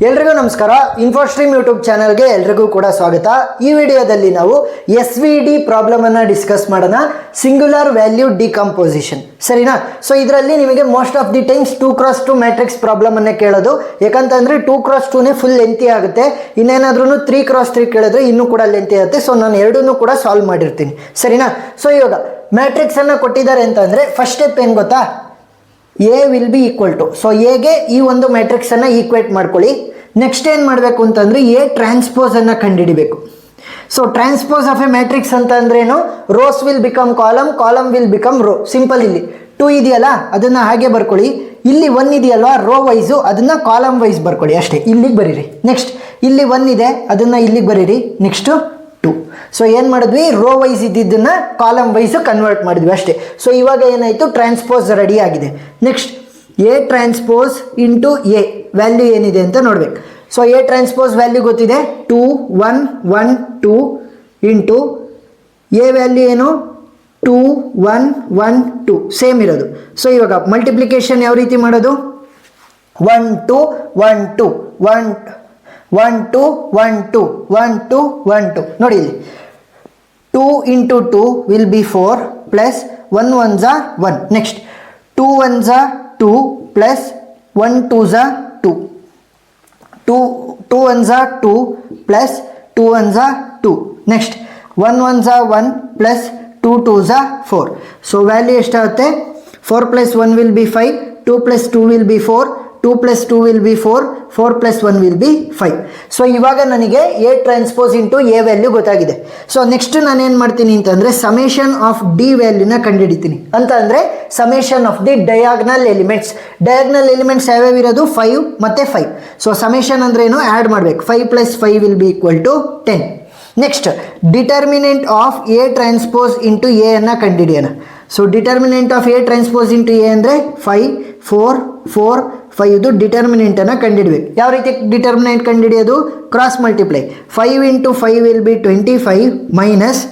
ಎಲ್ರಿಗೂ ನಮಸ್ಕಾರ. ಇನ್ಫೋಸ್ಟ್ರೀಮ್ ಯೂಟ್ಯೂಬ್ ಚಾನಲ್ಗೆ ಎಲ್ರಿಗೂ ಕೂಡ ಸ್ವಾಗತ. ಈ ವಿಡಿಯೋದಲ್ಲಿ ನಾವು SVD ಪ್ರಾಬ್ಲಮ್ ಅನ್ನು ಡಿಸ್ಕಸ್ ಮಾಡೋಣ, ಸಿಂಗ್ಯುಲರ್ ವ್ಯಾಲ್ಯೂ ಡಿಕಂಪೋಸಿಷನ್. ಸರಿನಾ? ಸೊ ಇದರಲ್ಲಿ ನಿಮಗೆ most of the times 2x2 matrix problem ಅನ್ನೇ ಕೇಳೋದು. ಯಾಕಂತಂದ್ರೆ 2x2ನೇ ಫುಲ್ ಲೆಂತಿ ಆಗುತ್ತೆ. ಇನ್ನೇನಾದ್ರೂ 3x3 ಕೇಳಿದ್ರೆ ಇನ್ನೂ ಕೂಡ ಲೆಂತಿ ಆಗುತ್ತೆ. ಸೊ ನಾನು ಎರಡನ್ನೂ ಕೂಡ ಸಾಲ್ವ್ ಮಾಡಿರ್ತೀನಿ. ಸರಿನಾ? ಸೊ ಇವಾಗ ಮ್ಯಾಟ್ರಿಕ್ಸ್ ಅನ್ನು ಕೊಟ್ಟಿದ್ದಾರೆ ಅಂತಂದ್ರೆ ಫಸ್ಟ್ ಸ್ಟೆಪ್ ಏನು ಗೊತ್ತಾ? A will be equal to, so ಎಗೆ ಈ ಒಂದು ಮ್ಯಾಟ್ರಿಕ್ಸ್ ಅನ್ನ ಈಕ್ವೇಟ್ ಮಾಡ್ಕೊಳ್ಳಿ. ನೆಕ್ಸ್ಟ್ ಏನು ಮಾಡಬೇಕು ಅಂತಂದ್ರೆ A ಟ್ರಾನ್ಸ್ಪೋಸ್ ಅನ್ನ ಕಂಡುಹಿಡಿಬೇಕು. So transpose of a matrix ಅಂತ ಅಂದ್ರೇನು? Rows will become column, column will become row. Simple. ಇಲ್ಲಿ 2 ಇದೆಯಲ್ಲ ಅದನ್ನ ಹಾಗೆ ಬರ್ಕೊಳ್ಳಿ. ಇಲ್ಲಿ 1 ಇದೆಯಲ್ವಾ ರೋ ವೈಸು, ಅದನ್ನ ಕಾಲಮ್ ವೈಸ್ ಬರ್ಕೊಳ್ಳಿ ಅಷ್ಟೇ. ಇಲ್ಲಿಗೆ ಬರೀರಿ. ನೆಕ್ಸ್ಟ್ ಇಲ್ಲಿ 1 ಇದೆ, ಅದನ್ನ ಇಲ್ಲಿಗೆ ಬರೀರಿ. ನೆಕ್ಸ್ಟ್ 2. ಸೊ ಏನು ಮಾಡಿದ್ವಿ? ರೋ ವೈಸ್ ಇದ್ದಿದ್ದನ್ನ ಕಾಲಮ್ ವೈಸ್ ಕನ್ವರ್ಟ್ ಮಾಡಿದ್ವಿ ಅಷ್ಟೇ. ಸೊ ಇವಾಗ ಏನಾಯಿತು? ಟ್ರಾನ್ಸ್ಪೋಸ್ ರೆಡಿ ಆಗಿದೆ. Next A transpose into A value ಏನಿದೆ ಅಂತ ನೋಡ್ಬೇಕು. ಸೊ A ಟ್ರಾನ್ಸ್ಪೋಸ್ ವ್ಯಾಲ್ಯೂ ಗೊತ್ತಿದೆ, 2 1 1 2 ಇಂಟು A ವ್ಯಾಲ್ಯೂ ಏನು? 2 1 1 2 ಸೇಮ್ ಇರೋದು. ಸೊ ಇವಾಗ ಮಲ್ಟಿಪ್ಲಿಕೇಶನ್ ಯಾವ ರೀತಿ ಮಾಡೋದು? 1 2 1 2 1 1 2 1 2 1 2 1 2. ನೋಡಿ ಇಲ್ಲಿ 2 into 2 will be 4 plus 1 1 1. Next 2 1 2 plus 1 2 2. 2 1 2 plus 2 1 2. Next 1 1 1 plus 2 2 4. So value ಎಷ್ಟಾಗುತ್ತೆ? 4 plus 1 will B 5, 2 plus 2 will be 4, 2 plus 2 will be 4, 4 plus 1 will B 5. So ಇವಾಗ ನನಗೆ A transpose into A value ಗೊತ್ತಾಗಿದೆ. ಸೊ ನೆಕ್ಸ್ಟ್ ನಾನು ಏನು ಮಾಡ್ತೀನಿ ಅಂತಂದರೆ summation of D ವ್ಯಾಲ್ಯೂನ ಕಂಡುಹಿಡಿತೀನಿ. ಅಂತ ಅಂದರೆ summation of the diagonal elements. Diagonal elements ಯಾವ್ಯಾವ ಇರೋದು? 5 ಮತ್ತು 5. ಸೊ ಸಮೇಷನ್ ಅಂದ್ರೆ ಏನು? ಆ್ಯಡ್ ಮಾಡಬೇಕು. 5 plus 5 will be equal to 10. Next determinant of A transpose into A ಅನ್ನು ಕಂಡುಹಿಡಿಯೋಣ. So determinant of A transpose into A ಅಂದರೆ 5 4 4 5 ಡಿಟರ್ಮಿನೆಂಟನ್ನು ಕಂಡುಹಿಡಬೇಕು. ಯಾವ ರೀತಿ ಡಿಟರ್ಮಿನೆಂಟ್ ಕಂಡುಹಿಡಿಯೋದು? Cross multiply. 5 into 5 will be 25 minus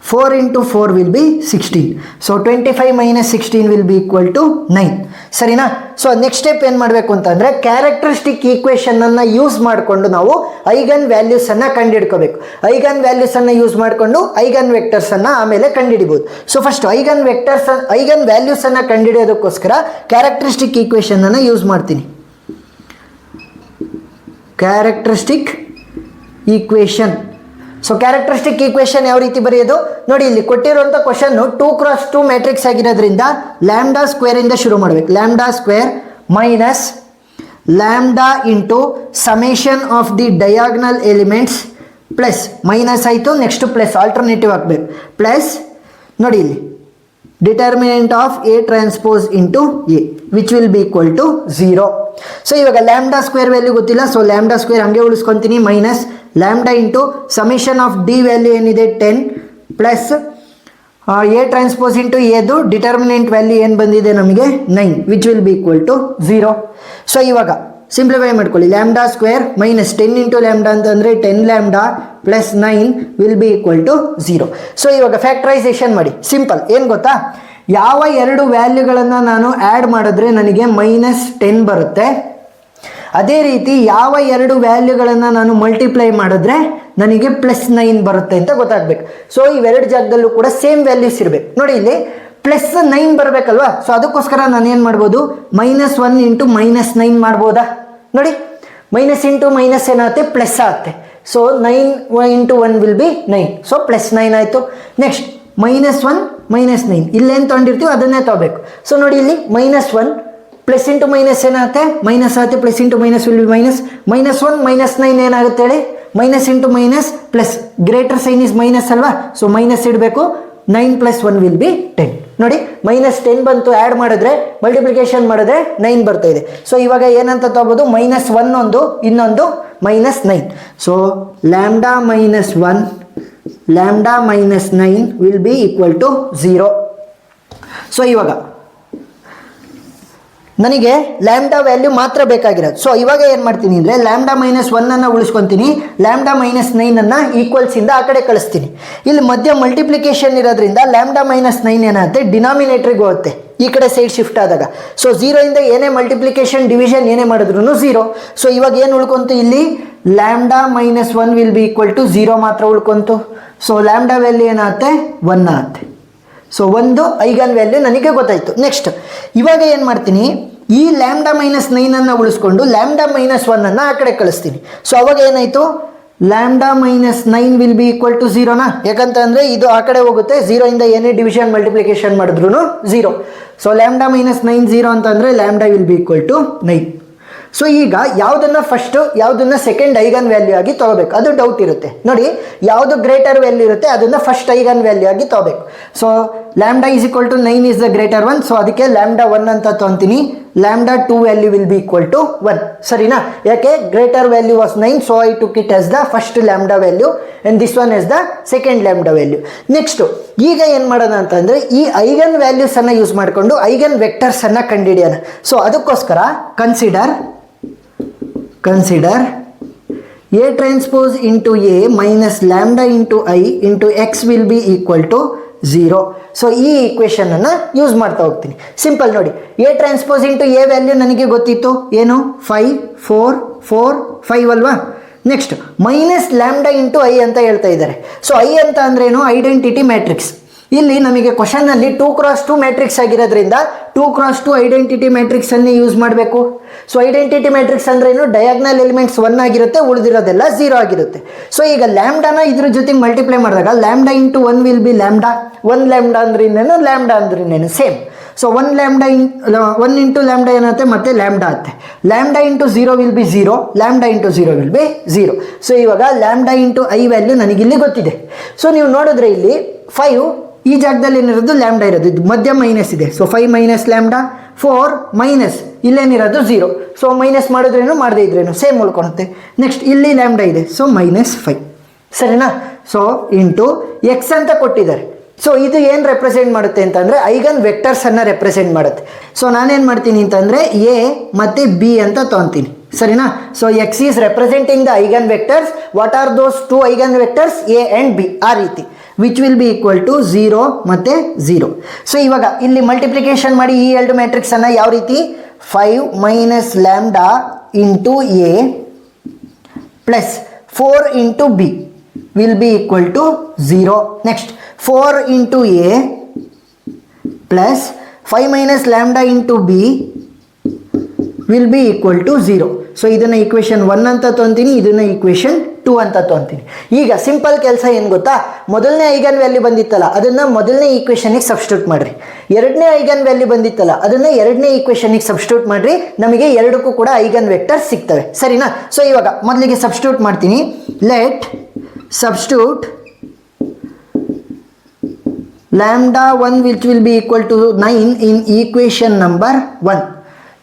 4 into 4 will be 16. So 25 minus 16 will be equal to 9. ಸರಿನಾ? So next step ಏನು ಮಾಡಬೇಕು ಅಂತಂದರೆ ಕ್ಯಾರೆಕ್ಟರಿಸ್ಟಿಕ್ ಈಕ್ವೇಷನನ್ನು ಯೂಸ್ ಮಾಡಿಕೊಂಡು ನಾವು ಐಗನ್ ವ್ಯಾಲ್ಯೂಸನ್ನು ಕಂಡುಹಿಡ್ಕೋಬೇಕು. ಐಗನ್ ವ್ಯಾಲ್ಯೂಸನ್ನು ಯೂಸ್ ಮಾಡಿಕೊಂಡು ಐಗನ್ ವೆಕ್ಟರ್ಸನ್ನು ಆಮೇಲೆ ಕಂಡುಹಿಡಿಬೋದು. ಸೊ ಫಸ್ಟ್ ಐಗನ್ ವ್ಯಾಲ್ಯೂಸನ್ನು ಕಂಡುಹಿಡಿಯೋದಕ್ಕೋಸ್ಕರ ಕ್ಯಾರೆಕ್ಟರಿಸ್ಟಿಕ್ ಈಕ್ವೇಷನನ್ನು ಯೂಸ್ ಮಾಡ್ತೀನಿ. Characteristic equation. So characteristic equation ಯಾವ ರೀತಿ ಬರೆಯೋದು? ನೋಡಿ ಇಲ್ಲಿ ಕೊಟ್ಟಿರುವಂಥ ಕ್ವಶನ್ನು 2x2 ಮ್ಯಾಟ್ರಿಕ್ಸ್ ಆಗಿರೋದ್ರಿಂದ ಲ್ಯಾಂಬ್ಡಾ ಸ್ಕ್ವೇರಿಂದ ಶುರು ಮಾಡಬೇಕು. Lambda square minus lambda into summation of the diagonal elements plus minus ಆಯಿತು. ನೆಕ್ಸ್ಟ್ ಪ್ಲಸ್ ಆಲ್ಟರ್ನೇಟಿವ್ ಹಾಕಬೇಕು. ಪ್ಲಸ್ ನೋಡಿ ಇಲ್ಲಿ determinant of A transpose into A which will be equal to 0. So ಇವಾಗ lambda square value ಗೊತ್ತಿಲ್ಲ. So lambda square ಹಂಗೆ ಉಳಿಸ್ಕೊತೀನಿ. Minus lambda into summation of D value ಏನಿದೆ 10 plus A transpose into Aದು determinant value ಏನು ಬಂದಿದೆ ನಮಗೆ 9 which will be equal to 0. So ಇವಾಗ ಸಿಂಪ್ಲಿಫೈ ಮಾಡ್ಕೊಳ್ಳಿ. Lambda square minus 10 into lambda ಅಂತಂದರೆ 10 lambda plus 9 will be equal to 0. So ಇವಾಗ factorization ಮಾಡಿ. ಸಿಂಪಲ್. ಏನು ಗೊತ್ತಾ? ಯಾವ ಎರಡು ವ್ಯಾಲ್ಯೂಗಳನ್ನು ನಾನು ಆ್ಯಡ್ ಮಾಡಿದ್ರೆ ನನಗೆ -10 ಬರುತ್ತೆ, ಅದೇ ರೀತಿ ಯಾವ ಎರಡು ವ್ಯಾಲ್ಯೂಗಳನ್ನು ನಾನು ಮಲ್ಟಿಪ್ಲೈ ಮಾಡಿದ್ರೆ ನನಗೆ +9 ಬರುತ್ತೆ ಅಂತ ಗೊತ್ತಾಗಬೇಕು. ಸೊ ಇವೆರಡು ಜಾಗದಲ್ಲೂ ಕೂಡ ಸೇಮ್ ವ್ಯಾಲ್ಯೂಸ್ ಇರಬೇಕು. ನೋಡಿ ಇಲ್ಲಿ +9 ಬರಬೇಕಲ್ವಾ? ಸೊ ಅದಕ್ಕೋಸ್ಕರ ನಾನು ಏನು ಮಾಡ್ಬೋದು? -1 ಇಂಟು -9 ಮಾಡ್ಬೋದಾ? ನೋಡಿ ಮೈನಸ್ ಇಂಟು ಮೈನಸ್ ಏನಾಗುತ್ತೆ? ಪ್ಲಸ್ ಆಗುತ್ತೆ. So 9 into 1 will B 9. So +9 ಆಯಿತು. ನೆಕ್ಸ್ಟ್ -1 -9 ಇಲ್ಲೇನು ತೊಗೊಂಡಿರ್ತೀವಿ ಅದನ್ನೇ ತಗೋಬೇಕು. ಸೊ ನೋಡಿ ಇಲ್ಲಿ -1 ಪ್ಲಸ್ ಇಂಟು ಮೈನಸ್ ಏನಾಗುತ್ತೆ? ಮೈನಸ್ ಆಗುತ್ತೆ. Plus into minus will be minus. -1 -9 ಏನಾಗುತ್ತೆ ಹೇಳಿ? Minus into minus plus. Greater sign is minus ಅಲ್ವಾ? ಸೊ ಮೈನಸ್ ಇಡಬೇಕು. 9 ಪ್ಲಸ್ 1 ವಿಲ್ ಬಿ 10. ನೋಡಿ -10 ಬಂತು. ಆ್ಯಡ್ ಮಾಡಿದ್ರೆ ಮಲ್ಟಿಪ್ಲಿಕೇಶನ್ ಮಾಡಿದ್ರೆ 9 ಬರ್ತಾ ಇದೆ. ಸೊ ಇವಾಗ ಏನಂತ ತಗೋಬೋದು? -1 ಒಂದು, ಇನ್ನೊಂದು -9. So lambda -1 lambda -9 will be equal to 0. So ಇವಾಗ ನನಗೆ ಲ್ಯಾಂಬ್ಡಾ ವ್ಯಾಲ್ಯೂ ಮಾತ್ರ ಬೇಕಾಗಿರೋದು. ಸೊ ಇವಾಗ ಏನು ಮಾಡ್ತೀನಿ ಅಂದರೆ ಲ್ಯಾಂಬ್ಡಾ -1 ಉಳಿಸ್ಕೊತೀನಿ. ಲ್ಯಾಂಬ್ಡಾ -9 ಈಕ್ವಲ್ಸಿಂದ ಆ ಕಡೆ ಕಳಿಸ್ತೀನಿ. ಇಲ್ಲಿ ಮಧ್ಯ ಮಲ್ಟಿಪ್ಲಿಕೇಶನ್ ಇರೋದ್ರಿಂದ ಲ್ಯಾಂಬ್ಡಾ -9 ಏನಾಗುತ್ತೆ? ಡಿನಾಮಿನೇಟ್ರಿಗೆ ಹೋಗುತ್ತೆ. ಈ ಕಡೆ ಸೈಡ್ ಶಿಫ್ಟ್ ಆದಾಗ. ಸೊ 0 ಇಂದ ಏನೇ ಮಲ್ಟಿಪ್ಲಿಕೇಶನ್ ಡಿವಿಷನ್ ಏನೇ ಮಾಡಿದ್ರು 0. ಸೊ ಇವಾಗ ಏನು ಉಳ್ಕೊಂತು ಇಲ್ಲಿ lambda minus 1 will be equal to 0 ಮಾತ್ರ ಉಳ್ಕೊಂತು. ಸೊ ಲ್ಯಾಂಬ್ಡಾ ವ್ಯಾಲ್ಯೂ ಏನಾಗುತ್ತೆ 1 ಆಗುತ್ತೆ. ಸೊ ಒಂದು ಐಗನ್ ವ್ಯಾಲ್ಯೂ ನನಗೆ ಗೊತ್ತಾಯಿತು. ನೆಕ್ಸ್ಟ್ ಇವಾಗ ಏನು ಮಾಡ್ತೀನಿ, ಈ ಲ್ಯಾಂಬ್ಡಾ ಮೈನಸ್ 9 ಉಳಿಸ್ಕೊಂಡು ಲ್ಯಾಂಬ್ಡಾ ಮೈನಸ್ 1 ಆ ಕಡೆ ಕಳಿಸ್ತೀನಿ. ಸೊ ಅವಾಗ ಏನಾಯಿತು lambda minus 9 will be equal to 0ನಾ, ಯಾಕಂತಂದರೆ ಇದು ಆ ಕಡೆ ಹೋಗುತ್ತೆ. 0 ಇಂದ ಏನೇ ಡಿವಿಷನ್ ಮಲ್ಟಿಪ್ಲಿಕೇಶನ್ ಮಾಡಿದ್ರು 0. ಸೊ ಲ್ಯಾಂಬ್ಡಾ ಮೈನಸ್ 9 0 ಅಂತಂದರೆ lambda will be equal to 9. So ಈಗ ಯಾವುದನ್ನು ಫಸ್ಟು ಯಾವುದನ್ನು ಸೆಕೆಂಡ್ ಐಗನ್ ವ್ಯಾಲ್ಯೂ ಆಗಿ ತೊಗೋಬೇಕು, ಅದು ಡೌಟ್ ಇರುತ್ತೆ ನೋಡಿ. ಯಾವುದು ಗ್ರೇಟರ್ ವ್ಯಾಲ್ಯೂ ಇರುತ್ತೆ ಅದನ್ನು ಫಸ್ಟ್ ಐಗನ್ ವ್ಯಾಲ್ಯೂ ಆಗಿ ತೊಗೋಬೇಕು. So lambda is equal to 9 is the greater 1. So ಅದಕ್ಕೆ ಲ್ಯಾಂಬ್ಡಾ 1 ಅಂತ ತೊಗೊತೀನಿ. Lambda 2 value will be equal to 1. ಸರಿನಾ, ಯಾಕೆ greater value was 9. So I took it as the first lambda value and this one as the second lambda value. Next ಈಗ ಏನು ಮಾಡೋಣ ಅಂತಂದರೆ ಈ ಐಗನ್ ವ್ಯಾಲ್ಯೂಸನ್ನು ಯೂಸ್ ಮಾಡಿಕೊಂಡು ಐಗನ್ ವೆಕ್ಟರ್ಸನ್ನು ಕಂಡುಹಿಡಿಯೋಣ. ಸೊ ಅದಕ್ಕೋಸ್ಕರ consider A transpose into A minus lambda into I into X will be equal to 0. So ಈ ಈಕ್ವೇಷನನ್ನು ಯೂಸ್ ಮಾಡ್ತಾ ಹೋಗ್ತೀನಿ. ಸಿಂಪಲ್ ನೋಡಿ, A transpose into A value ನನಗೆ ಗೊತ್ತಿತ್ತು ಏನು 5 4 4 5 ಅಲ್ವಾ. Next minus lambda into I ಅಂತ ಹೇಳ್ತಾ ಇದ್ದಾರೆ. ಸೊ ಐ ಅಂತ ಅಂದ್ರೇನು ಐಡೆಂಟಿಟಿ ಮ್ಯಾಟ್ರಿಕ್ಸ್. ಇಲ್ಲಿ ನಮಗೆ ಕ್ವಶನ್ನಲ್ಲಿ 2x2 ಮ್ಯಾಟ್ರಿಕ್ಸ್ ಆಗಿರೋದ್ರಿಂದ 2x2 ಐಡೆಂಟಿಟಿ ಮ್ಯಾಟ್ರಿಕ್ಸನ್ನೇ ಯೂಸ್ ಮಾಡಬೇಕು. ಸೊ ಐಡೆಂಟಿಟಿ ಮ್ಯಾಟ್ರಿಕ್ಸ್ ಅಂದ್ರೇನು ಡಯಾಗ್ನಲ್ ಎಲಿಮೆಂಟ್ಸ್ 1 ಆಗಿರುತ್ತೆ, ಉಳಿದಿರೋದೆಲ್ಲ 0 ಆಗಿರುತ್ತೆ. ಸೊ ಈಗ ಲ್ಯಾಂಬ್ಡಾನ ಇದ್ರ ಜೊತೆಗೆ ಮಲ್ಟಿಪ್ಲೈ ಮಾಡಿದಾಗ lambda into 1 will B lambda. 1 lambda ಅಂದ್ರೆ ಇನ್ನೇನು, ಲ್ಯಾಂಬ್ಡಾ ಅಂದ್ರೆ ಇನ್ನೇನು, ಸೇಮ್. ಸೊ 1 ಇಂಟು ಲ್ಯಾಂಬ್ಡಾ ಏನಾಗುತ್ತೆ ಮತ್ತೆ ಲ್ಯಾಂಬ್ಡಾ ಆಗುತ್ತೆ. Lambda into 0 will be 0, lambda into 0 will be 0. So ಇವಾಗ ಲ್ಯಾಂಬ್ಡಾ ಇಂಟು ಐ ವ್ಯಾಲ್ಯೂ ನನಗಿಲ್ಲಿ ಗೊತ್ತಿದೆ. ಸೊ ನೀವು ನೋಡಿದ್ರೆ ಇಲ್ಲಿ 5 ಈ ಜಾಗದಲ್ಲಿ ಏನಿರೋದು ಲ್ಯಾಂಬ್ಡಾ ಇರೋದು, ಇದು ಮಧ್ಯ ಮೈನಸ್ ಇದೆ. ಸೊ 5 ಮೈನಸ್ ಲ್ಯಾಂಬ್ಡಾ 4 ಮೈನಸ್ ಇಲ್ಲೇನಿರೋದು 0. ಸೊ ಮೈನಸ್ ಮಾಡಿದ್ರೇನು ಮಾಡದೇ ಇದ್ರೇನು ಸೇಮ್ ಉಳ್ಕೊಳುತ್ತೆ. ನೆಕ್ಸ್ಟ್ ಇಲ್ಲಿ ಲ್ಯಾಂಬ್ಡಾ ಇದೆ, ಸೊ ಮೈನಸ್ 5. ಸರಿನಾ. ಸೊ ಇಂಟು ಎಕ್ಸ್ ಅಂತ ಕೊಟ್ಟಿದ್ದಾರೆ. ಸೊ ಇದು ಏನು ರೆಪ್ರೆಸೆಂಟ್ ಮಾಡುತ್ತೆ ಅಂತಂದರೆ ಐಗನ್ ವೆಕ್ಟರ್ಸನ್ನು ರೆಪ್ರೆಸೆಂಟ್ ಮಾಡುತ್ತೆ. ಸೊ ನಾನೇನು ಮಾಡ್ತೀನಿ ಅಂತಂದರೆ ಎ ಮತ್ತು ಬಿ ಅಂತ ತೊಗೊತೀನಿ. ಸರಿನಾ. So X is representing the eigen vectors. What are those 2 eigen vectors A and B, ಆ ರೀತಿ which will be equal to 0 ಮತ್ತು 0. ಸೊ ಇವಾಗ ಇಲ್ಲಿ ಮಲ್ಟಿಪ್ಲಿಕೇಶನ್ ಮಾಡಿ ಈ ಎರಡು ಮ್ಯಾಟ್ರಿಕ್ಸನ್ನು ಯಾವ ರೀತಿ 5 minus lambda into A plus 4 into B will be equal to 0. Next 4 into A plus 5 minus lambda into B will be equal to 0. So ಇದನ್ನು equation 1 ಅಂತ ತೊಗೊತೀನಿ, ಇದನ್ನು ಈಕ್ವೇಷನ್ 2 ಅಂತ ತೊಗೊತೀನಿ. ಈಗ ಸಿಂಪಲ್ ಕೆಲಸ ಏನು ಗೊತ್ತಾ, ಮೊದಲನೇ ಐಗನ್ ವ್ಯಾಲ್ಯೂ ಬಂದಿತ್ತಲ್ಲ ಅದನ್ನು ಮೊದಲನೇ ಈಕ್ವೇಷನಿಗೆ ಸಬ್ಸ್ಟಿಟ್ಯೂಟ್ ಮಾಡಿರಿ. ಎರಡನೇ ಐಗನ್ ವ್ಯಾಲ್ಯೂ ಬಂದಿತ್ತಲ್ಲ ಅದನ್ನು ಎರಡನೇ ಈಕ್ವೇಷನಿಗೆ ಸಬ್ಸ್ಟಿಟ್ಯೂಟ್ ಮಾಡಿರಿ. ನಮಗೆ ಎರಡಕ್ಕೂ ಕೂಡ ಐಗನ್ ವೆಕ್ಟರ್ ಸಿಗ್ತವೆ. ಸರಿನಾ. ಸೊ ಇವಾಗ ಮೊದಲಿಗೆ ಸಬ್ಸ್ಟಿಟ್ಯೂಟ್ ಮಾಡ್ತೀನಿ. Let substitute lambda 1 which will be equal to 9 in equation number 1.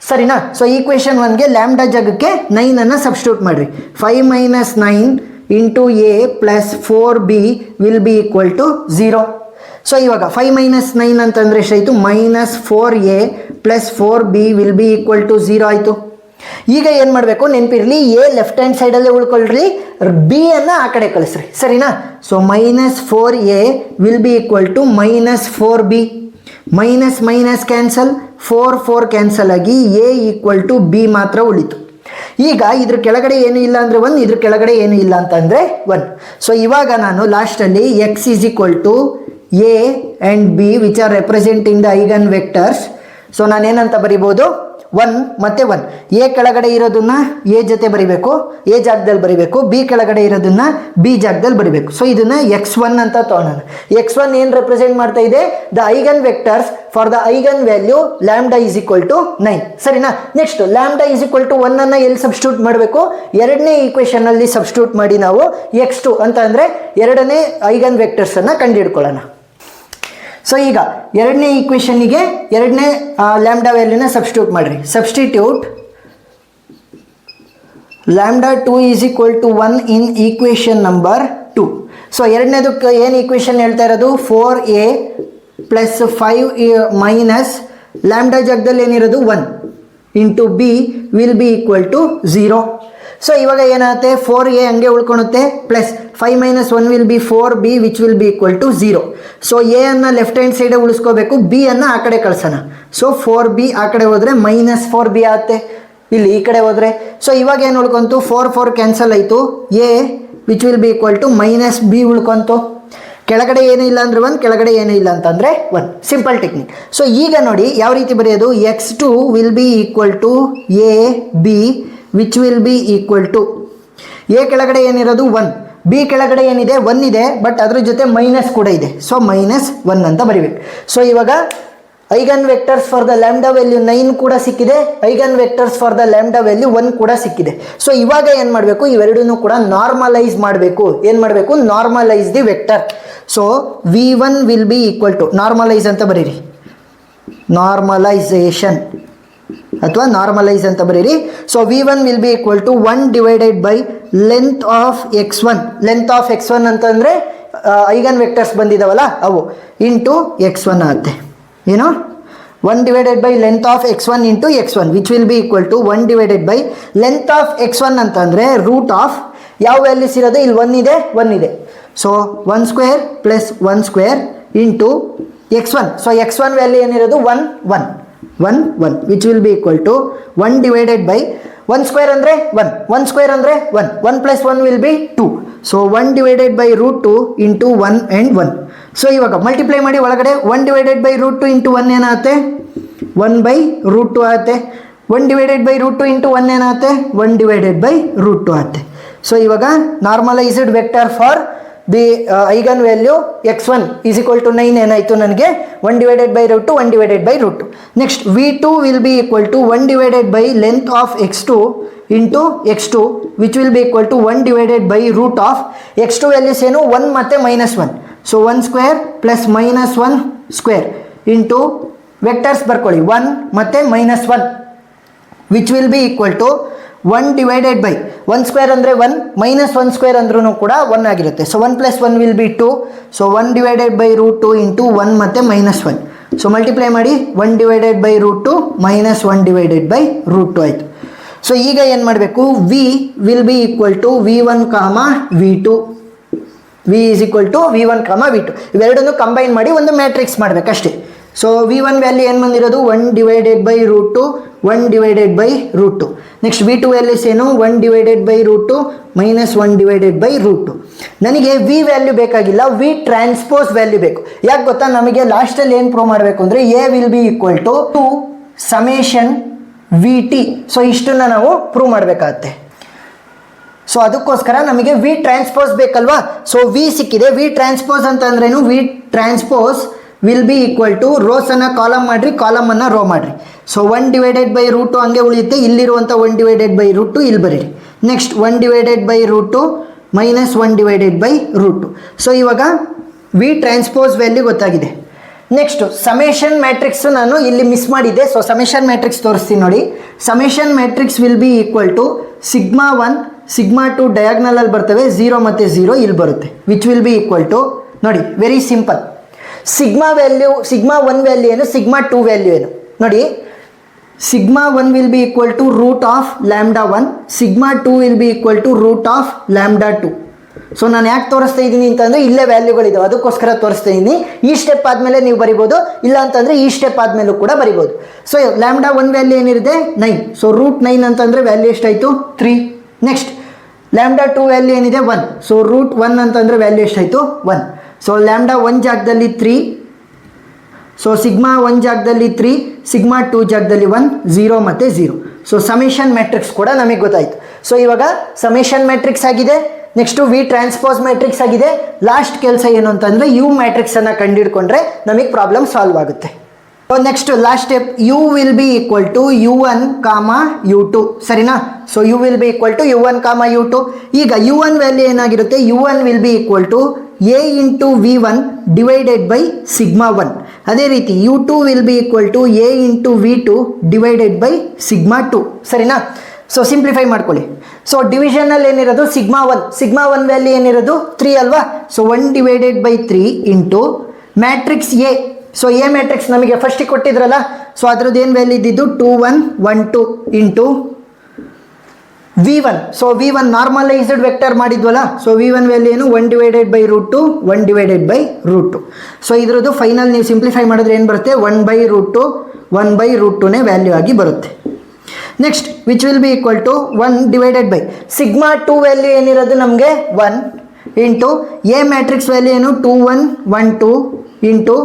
ಸರಿನಾ. ಸೊ ಈಕ್ವೇಷನ್ 1ಗೆ ಲ್ಯಾಂಬ್ಡಾ ಜಾಗಕ್ಕೆ 9 ಸಬ್ಸ್ಟಿಟ್ಯೂಟ್ ಮಾಡಿರಿ. 5 minus 9 into A plus 4b will be equal to 0. So ಇವಾಗ 5 ಮೈನಸ್ 9 ಅಂತಂದರೆ ಎಷ್ಟಾಯಿತು minus 4a plus 4b will be equal to 0 ಆಯಿತು. ಈಗ ಏನು ಮಾಡಬೇಕು ನೆನಪಿರಲಿ, ಎ ಲೆಫ್ಟ್ ಹ್ಯಾಂಡ್ ಸೈಡಲ್ಲೇ ಉಳ್ಕೊಳ್ರಿ, ಬಿ ಅನ್ನು ಆ ಕಡೆ ಕಳಿಸ್ರಿ. ಸರಿನಾ. So minus 4a will be equal to minus 4b. Minus minus cancel, 4 cancel ಆಗಿ ಎ ಈಕ್ವಲ್ ಟು ಬಿ ಮಾತ್ರ ಉಳಿತು. ಈಗ ಇದ್ರ ಕೆಳಗಡೆ ಏನು ಇಲ್ಲ ಅಂದರೆ 1, ಇದ್ರ ಕೆಳಗಡೆ ಏನು ಇಲ್ಲ ಅಂತಂದರೆ 1. ಸೊ ಇವಾಗ ನಾನು ಲಾಸ್ಟಲ್ಲಿ x is equal to a and b which are representing the eigen vectors. So ನಾನೇನಂತ ಬರಿಬೋದು 1 ಮತ್ತು 1. ಎ ಕೆಳಗಡೆ ಇರೋದನ್ನ ಎ ಜೊತೆ ಬರಿಬೇಕು, ಎ ಜಾಗದಲ್ಲಿ ಬರಿಬೇಕು. ಬಿ ಕೆಳಗಡೆ ಇರೋದನ್ನ ಬಿ ಜಾಗದಲ್ಲಿ ಬರಿಬೇಕು. ಸೊ ಇದನ್ನು x1 ಅಂತ ತೊಗೊಳೋಣ. x1 ಏನು ರೆಪ್ರೆಸೆಂಟ್ ಮಾಡ್ತಾ ಇದೆ, the eigen vectors for the eigen value lambda is equal to 9. ಸರಿನಾ. Next lambda is equal to 1 ಅನ್ನು ಎಲ್ಲಿ ಸಬ್ಸ್ಟಿಟ್ಯೂಟ್ ಮಾಡಬೇಕು, ಎರಡನೇ ಈಕ್ವೇಷನಲ್ಲಿ ಸಬ್ಸ್ಟಿಟ್ಯೂಟ್ ಮಾಡಿ ನಾವು x2 ಅಂತ ಅಂದರೆ ಎರಡನೇ ಐಗನ್ ವೆಕ್ಟರ್ಸನ್ನು ಕಂಡುಹಿಡ್ಕೊಳ್ಳೋಣ. ಸೊ ಈಗ ಎರಡನೇ ಈಕ್ವೇಷನ್ನಿಗೆ ಎರಡನೇ ಲ್ಯಾಂಬ್ಡಾ ವ್ಯಾಲ್ಯೂನ ಸಬ್ಸ್ಟಿಟ್ಯೂಟ್ ಮಾಡಿರಿ. Substitute lambda 2 is equal to 1 in equation number 2. So ಎರಡನೇದಕ್ಕೆ ಏನು ಈಕ್ವೇಷನ್ ಹೇಳ್ತಾ ಇರೋದು 4a ಪ್ಲಸ್ 5 ಮೈನಸ್ ಲ್ಯಾಂಬ್ಡಾ ಜಾಗದಲ್ಲಿ ಏನಿರೋದು 1 into B will be equal to 0. So ಇವಾಗ ಏನಾಗುತ್ತೆ 4a ಹಂಗೆ ಉಳ್ಕೊಳುತ್ತೆ plus 5 - 1 will be 4b which will be equal to 0. So a ಅನ್ನು ಲೆಫ್ಟ್ ಹ್ಯಾಂಡ್ ಸೈಡ್ ಉಳಿಸ್ಕೋಬೇಕು, ಬಿ ಅನ್ನು ಆ ಕಡೆ ಕಳ್ಸೋಣ. ಸೊ 4b ಆ ಕಡೆ ಹೋದರೆ -4b ಆಗುತ್ತೆ, ಇಲ್ಲಿ ಈ ಕಡೆ ಹೋದರೆ. ಸೊ ಇವಾಗ ಏನು ಉಳ್ಕೊಂತು, 4 ಕ್ಯಾನ್ಸಲ್ ಆಯಿತು, A which will be equal to -b ಉಳ್ಕೊಂತು. ಕೆಳಗಡೆ ಏನೂ ಇಲ್ಲ ಅಂದರೆ 1, ಕೆಳಗಡೆ ಏನೂ ಇಲ್ಲ ಅಂತಂದರೆ 1. Simple technique. ಸೊ ಈಗ ನೋಡಿ ಯಾವ ರೀತಿ ಬರೆಯೋದು, x2 will be equal to A B which will be equal to, A ಕೆಳಗಡೆ ಏನಿರೋದು 1, ಬಿ ಕೆಳಗಡೆ ಏನಿದೆ 1 ಇದೆ, ಬಟ್ ಅದ್ರ ಜೊತೆ ಮೈನಸ್ ಕೂಡ ಇದೆ. ಸೊ -1 ಅಂತ ಬರಿಬೇಕು. ಸೊ ಇವಾಗ eigen vectors for the lambda value 9 ಕೂಡ ಸಿಕ್ಕಿದೆ, eigen vectors for the lambda value 1 ಕೂಡ ಸಿಕ್ಕಿದೆ. ಸೊ ಇವಾಗ ಏನು ಮಾಡಬೇಕು, ಇವೆರಡನ್ನೂ ಕೂಡ ನಾರ್ಮಲೈಸ್ ಮಾಡಬೇಕು. ಏನು ಮಾಡಬೇಕು, normalize the vector. So v1 will be equal to, normalize ಅಂತ ಬರೀರಿ, ನಾರ್ಮಲೈಸೇಷನ್ ಅಥವಾ ನಾರ್ಮಲೈಸ್ ಅಂತ ಬರೀರಿ. So v1 will be equal to 1 divided by length of x1. Length of x1 ಅಂತಂದರೆ ಐಗನ್ ವೆಕ್ಟರ್ಸ್ ಬಂದಿದ್ದಾವಲ್ಲ ಅವು, ಇಂಟು x1 ಆಗುತ್ತೆ. ಏನು, 1 divided by length of x1 into x1 which will be equal to 1 divided by length of x1 ಅಂತಂದರೆ root of ಯಾವ values ಇರೋದು, ಇಲ್ಲಿ 1 ಇದೆ. So 1 square plus 1 square into x1. So x1 value ಏನಿರೋದು 1 which will be equal to 1 divided by 1 square ಅಂದರೆ 1 square ಅಂದರೆ 1 plus 1 will be 2. So 1 divided by √2 into 1 and 1. So ಇವಾಗ multiply ಮಾಡಿ ಒಳಗಡೆ 1 ಡಿವೈಡೆಡ್ ಬೈ √2 ಇಂಟು 1 ಏನಾಗುತ್ತೆ, 1/√2 ಆಗುತ್ತೆ. 1 divided by √2 into 1 ಏನಾಗುತ್ತೆ, 1 divided by √2 ಆಗುತ್ತೆ. ಸೊ ಇವಾಗ normalized vector for the eigen value x1 is equal to 9 ಏನಾಯಿತು ನನಗೆ, 1 divided by √2, 1 divided by √2. Next v2 will be equal to 1 divided by length of x2 into x2 which will be equal to 1 divided by root of x2 values ಏನು, 1 ಮತ್ತು -1. So 1 square plus -1 square into vectors ಬರ್ಕೊಳ್ಳಿ 1 ಮತ್ತು -1 which will be equal to 1 divided by 1 square ಅಂದರೆ 1, -1 square ಅಂದ್ರೂ ಕೂಡ 1 ಆಗಿರುತ್ತೆ. So 1 plus 1 will be 2. So 1 divided by √2 into 1 ಮತ್ತು -1. So multiply ಮಾಡಿ 1 ಡಿವೈಡೆಡ್ ಬೈ √2 -1 ಡಿವೈಡೆಡ್ ಬೈ √2 ಆಯಿತು. ಸೊ ಈಗ ಏನು ಮಾಡಬೇಕು, v will be equal to v1, v2. v is equal to v1, v2 ಇವೆರಡನ್ನು ಕಂಬೈನ್ ಮಾಡಿ ಒಂದು ಮ್ಯಾಟ್ರಿಕ್ಸ್ ಮಾಡಬೇಕಷ್ಟೇ. ಸೊ v1 ವ್ಯಾಲ್ಯೂ ಏನು ಬಂದಿರೋದು 1 divided by √2, 1 divided by √2. Next v2 values ಏನು, 1 ಡಿವೈಡೆಡ್ ಬೈ √2 -1 ಡಿವೈಡೆಡ್ ಬೈ √2. ನನಗೆ v ವ್ಯಾಲ್ಯೂ ಬೇಕಾಗಿಲ್ಲ, v transpose value ಬೇಕು. ಯಾಕೆ ಗೊತ್ತಾ, ನಮಗೆ ಲಾಸ್ಟಲ್ಲಿ ಏನು ಪ್ರೂವ್ ಮಾಡಬೇಕು ಅಂದರೆ a will be equal to summation vt. So ಇಷ್ಟನ್ನು ನಾವು ಪ್ರೂವ್ ಮಾಡಬೇಕಾಗತ್ತೆ. ಸೊ ಅದಕ್ಕೋಸ್ಕರ ನಮಗೆ ವಿ ಟ್ರಾನ್ಸ್ಪೋಸ್ ಬೇಕಲ್ವಾ. ಸೊ ವಿ ಸಿಕ್ಕಿದೆ, ವಿ ಟ್ರಾನ್ಸ್ಪೋಸ್ ಅಂತ ಅಂದ್ರೇನು, V transpose will be equal to ರೋಸನ್ನು ಕಾಲಮ್ ಮಾಡಿರಿ, ಕಾಲಮನ್ನು ರೋ ಮಾಡಿರಿ. ಸೊ 1 ಡಿವೈಡೆಡ್ ಬೈ √2 ಹಂಗೆ ಉಳಿಯುತ್ತೆ, ಇಲ್ಲಿರುವಂಥ 1 ಡಿವೈಡೆಡ್ ಬೈ √2 ಇಲ್ಲಿ ಬರೀರಿ. Next 1 divided by √2 -1 divided by √2. So ಇವಾಗ ವಿ ಟ್ರಾನ್ಸ್ಪೋಸ್ ವ್ಯಾಲ್ಯೂ ಗೊತ್ತಾಗಿದೆ. ನೆಕ್ಸ್ಟು ಸಮೇಷನ್ ಮ್ಯಾಟ್ರಿಕ್ಸು ನಾನು ಇಲ್ಲಿ ಮಿಸ್ ಮಾಡಿದ್ದೆ. ಸೊ ಸಮೇಷನ್ ಮ್ಯಾಟ್ರಿಕ್ಸ್ ತೋರಿಸ್ತೀನಿ ನೋಡಿ. Summation matrix will be equal to σ1 σ2 ಡಯಾಗ್ನಲಲ್ಲಿ ಬರ್ತವೆ, 0 ಮತ್ತು 0 ಇಲ್ಲಿ ಬರುತ್ತೆ, which will be equal to ನೋಡಿ ವೆರಿ ಸಿಂಪಲ್. σ1 ವ್ಯಾಲ್ಯೂ ಏನು, σ2 ವ್ಯಾಲ್ಯೂ ಏನು ನೋಡಿ. σ1 will be equal to root of λ1, σ2 will be equal to root of λ2. So ನಾನು ಯಾಕೆ ತೋರಿಸ್ತಾ ಇದ್ದೀನಿ ಅಂತಂದರೆ ಇಲ್ಲೇ ವ್ಯಾಲ್ಯೂಗಳಿದ್ದಾವೆ, ಅದಕ್ಕೋಸ್ಕರ ತೋರಿಸ್ತಾ ಇದ್ದೀನಿ. ಈ ಸ್ಟೆಪ್ ಆದಮೇಲೆ ನೀವು ಬರಿಬೋದು, ಇಲ್ಲ ಅಂತಂದರೆ ಈ ಸ್ಟೆಪ್ ಆದಮೇಲೂ ಕೂಡ ಬರಿಬೋದು. ಸೊ λ1 ವ್ಯಾಲ್ಯೂ ಏನಿರುತ್ತೆ 9. ಸೊ √9 ಅಂತಂದರೆ ವ್ಯಾಲ್ಯೂ ಎಷ್ಟಾಯಿತು 3. ನೆಕ್ಸ್ಟ್ λ2 ವ್ಯಾಲ್ಯೂ ಏನಿದೆ 1. ಸೊ √1 ಅಂತಂದರೆ ವ್ಯಾಲ್ಯೂ ಎಷ್ಟಾಯಿತು 1. ಸೊ λ1 ಜಾಗದಲ್ಲಿ 3. ಸೊ σ1 ಜಾಗದಲ್ಲಿ 3, σ2 ಜಾಗದಲ್ಲಿ 1, 0 ಮತ್ತು 0. ಸೊ ಸಮೇಷನ್ ಮ್ಯಾಟ್ರಿಕ್ಸ್ ಕೂಡ ನಮಗೆ ಗೊತ್ತಾಯಿತು. ಸೊ ಇವಾಗ ಸಮೇಷನ್ ಮ್ಯಾಟ್ರಿಕ್ಸ್ ಆಗಿದೆ, ನೆಕ್ಸ್ಟು ವಿ ಟ್ರಾನ್ಸ್ಪೋಸ್ ಮ್ಯಾಟ್ರಿಕ್ಸ್ ಆಗಿದೆ. ಲಾಸ್ಟ್ ಕೆಲಸ ಏನು ಅಂತಂದರೆ ಯು ಮ್ಯಾಟ್ರಿಕ್ಸನ್ನು ಕಂಡುಹಿಡ್ಕೊಂಡ್ರೆ ನಮಗೆ ಪ್ರಾಬ್ಲಮ್ ಸಾಲ್ವ್ ಆಗುತ್ತೆ. So next last step, U will be equal to u1, u2 ಸರಿನಾ. So U will be equal to u1, u2. ಈಗ u1 ವ್ಯಾಲ್ಯೂ ಏನಾಗಿರುತ್ತೆ, u1 will be equal to a into v1 divided by σ1. ಅದೇ ರೀತಿ u2 will be equal to a into v2 divided by σ2 ಸರಿನಾ. So simplify ಮಾಡ್ಕೊಳ್ಳಿ. So ಡಿವಿಷನಲ್ಲಿ ಏನಿರೋದು σ1 value ಏನಿರೋದು 3 ಅಲ್ವಾ. So 1 divided by 3 into matrix A. So A matrix ನಮಗೆ ಫಸ್ಟಿಗೆ ಕೊಟ್ಟಿದ್ರಲ್ಲ, so ಅದ್ರದ್ದು ಏನು value ಇದ್ದಿದ್ದು 2 1 1 2 into V1, so V1 normalized vector ಮಾಡಿದ್ವಲ್ಲ, so V1 value ಏನು 1 divided by root 2, 1 divided by root 2. So ಇದ್ರದ್ದು ಫೈನಲ್ ನೀವು ಸಿಂಪ್ಲಿಫೈ ಮಾಡಿದ್ರೆ ಏನು ಬರುತ್ತೆ, 1 ಬೈ ರೂಟ್ 2, 1 ಬೈ ರೂಟ್ 2ನೇ ವ್ಯಾಲ್ಯೂ ಆಗಿ ಬರುತ್ತೆ. Next which will be equal to 1 divided by sigma 2 value ಏನಿರೋದು ನಮಗೆ 1 ಇಂಟು ಎ ಮ್ಯಾಟ್ರಿಕ್ಸ್ ವ್ಯಾಲ್ಯೂ ಏನು 2 1 1 2 ಇಂಟು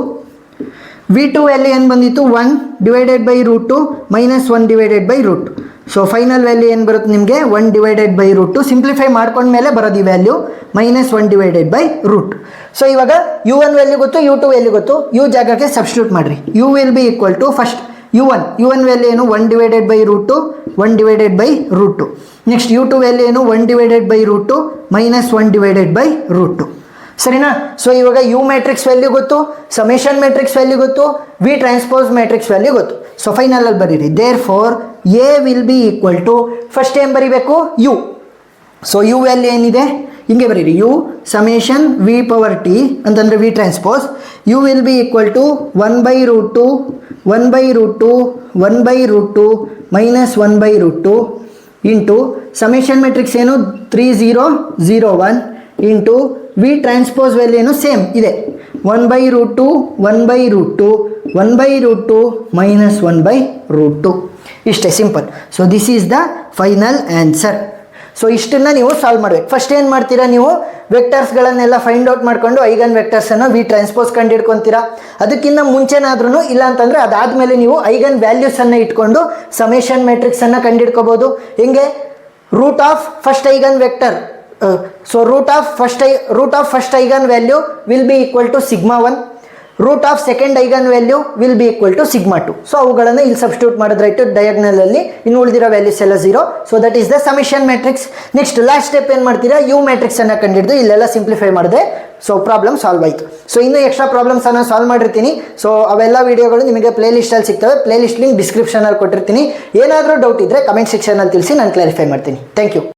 V2 ವ್ಯಾಲ್ಯೂ ಏನು ಬಂದಿತ್ತು 1 divided by root 2 minus 1 divided by root. So final value ಏನು ಬರುತ್ತೆ ನಿಮಗೆ 1 ಡಿವೈಡೆಡ್ ಬೈ ರೂಟ್ 2. ಸಿಂಪ್ಲಿಫೈ ಮಾಡ್ಕೊಂಡ್ಮೇಲೆ ಬರೋದು ಈ value minus 1 divided by root. So ಇವಾಗ U1 ವ್ಯಾಲ್ಯೂ ಗೊತ್ತು, U2 ವ್ಯಾಲ್ಯೂ ಗೊತ್ತು, U ಜಾಗಕ್ಕೆ ಸಬ್ಸ್ಟಿಟ್ಯೂಟ್ ಮಾಡಿರಿ. U will be equal to first U1 value ಏನು 1 divided by root 2, 1 divided by root 2. Next U2 value ಏನು 1 divided by root 2 minus 1 divided by root 2. ಸರಿನಾ? So ಇವಾಗ U matrix value ಗೊತ್ತು, summation matrix value ಗೊತ್ತು, V transpose matrix value ಗೊತ್ತು. So final ಅಲ್ಲಿ ಬರೀರಿ therefore A will be equal to first ಏನು ಬರೀಬೇಕು U. ಸೊ U ವ್ಯಾಲ್ಯೂ ಏನಿದೆ ಹಿಂಗೆ ಬರೀರಿ, U summation V power T ಅಂತಂದರೆ V transpose. U will be equal to 1 by root 2, 1 by root 2, 1 by root 2 minus 1 by root 2 into summation matrix ಏನು 3 0 0 1 into V transpose value ಏನು same ಇದೆ 1 by root 2, 1 by root 2, 1 by root 2 minus 1 by root 2. ಇಷ್ಟೇ simple. So this is the final answer. So ಇಷ್ಟನ್ನು ನೀವು solve ಮಾಡಬೇಕು. First ಏನು ಮಾಡ್ತೀರಾ, ನೀವು ವೆಕ್ಟರ್ಸ್ಗಳನ್ನೆಲ್ಲ ಫೈಂಡ್ ಔಟ್ ಮಾಡಿಕೊಂಡು ಐಗನ್ ವೆಕ್ಟರ್ಸನ್ನು V ಟ್ರಾನ್ಸ್ಪೋಸ್ ಕಂಡು ಹಿಡ್ಕೊತೀರಾ. ಅದಕ್ಕಿಂತ ಮುಂಚೆನಾದ್ರೂ ಇಲ್ಲ ಅಂತಂದರೆ ಅದಾದಮೇಲೆ ನೀವು ಐಗನ್ ವ್ಯಾಲ್ಯೂಸನ್ನು ಇಟ್ಕೊಂಡು ಸಮೇಷನ್ ಮ್ಯಾಟ್ರಿಕ್ಸನ್ನು ಕಂಡು ಹಿಡ್ಕೋಬೋದು. ಹೆಂಗೆ, root of first eigen vector, so root of first eigen value will be equal to sigma 1, root of second eigen value will be equal to sigma 2. So ಅವುಗಳನ್ನು ಇಲ್ಲಿ ಸಬ್ಸ್ಟಿಟ್ಯೂಟ್ ಮಾಡಿದ್ರಾಯ್ತು ಡಯಾಗ್ನಲ್ ಅಲ್ಲಿ, ಇನ್ನು ಉಳಿದಿರೋ values ಎಲ್ಲ 0. So that is the summation matrix. Next last step ಏನು ಮಾಡ್ತೀರಾ, U matrix ಅನ್ನು ಕಂಡಿಡಿದು ಇಲ್ಲೆಲ್ಲ ಸಿಂಪ್ಲಿಫೈ ಮಾಡಿದ್ರೆ ಸೊ ಪ್ರಾಬ್ಲಮ್ ಸಾಲ್ವ್ ಆಯಿತು. ಸೊ ಇನ್ನೂ ಎಕ್ಸ್ಟ್ರಾ ಪ್ರಾಬ್ಲಮ್ಸ್ ಅನ್ನು ಸಾಲ್ವ್ ಮಾಡಿರ್ತೀನಿ. ಸೊ ಅವೆಲ್ಲ ವಿಡಿಯೋಗಳು ನಿಮಗೆ ಪ್ಲೇ ಲಿಸ್ಟಲ್ಲಿ ಸಿಗ್ತವೆ. ಪ್ಲೇ ಲಿಸ್ಟ್ ಲಿಂಕ್ ಡಿಸ್ಕ್ರಿಪ್ಷನಲ್ಲಿ ಕೊಟ್ಟಿರ್ತೀನಿ. ಏನಾದರೂ ಡೌಟ್ ಇದ್ದರೆ ಕಮೆಂಟ್ ಸೆಕ್ಷನಲ್ಲಿ ತಿಳಿಸಿ, ನಾನು ಕ್ಲಾರಿಫೈ ಮಾಡ್ತೀನಿ. Thank you.